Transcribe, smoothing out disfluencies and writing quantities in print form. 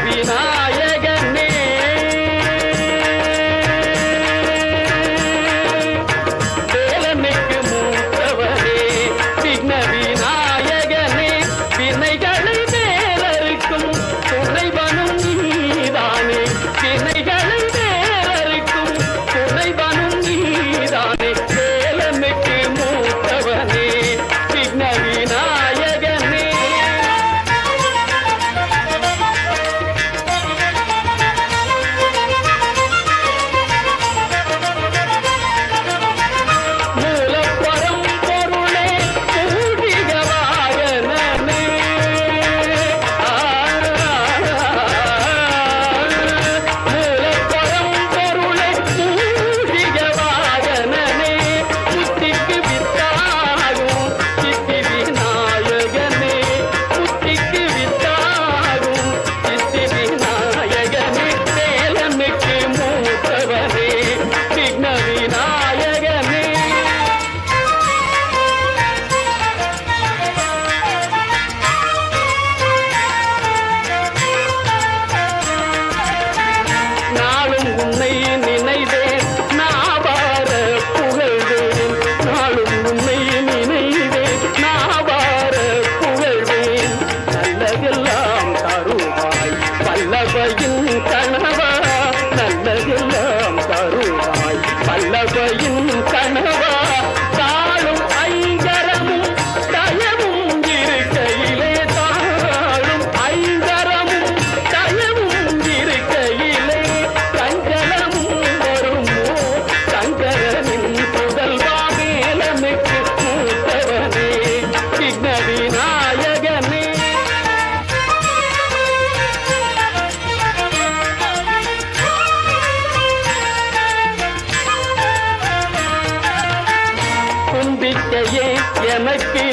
விநாயகனே வேலனுக்கு மூத்தவனே விக்ன விநாயகனே வினைகளை வேறறுக்கும் துணைவனும் நீதானே வினைகளை வேறறுக்கும் துணைவனும் நீதானே வேலனுக்கு மூத்தவனே விக்ன விநாயகனே கணவா நல்லதெல்லாம் தருவாய் பல்லவையின் கணவா தாழும் ஐங்கரமும் தயவும் இருக்கையிலே தாழும் ஐங்கரமும் தயவும் இருக்கையிலே சஞ்சலமும் வருமோ சங்கரனின் புதல்வா வேலனுக்கு மூத்தவனே விக்ன விநாயகனே தும்பிக்கையே எனக்கு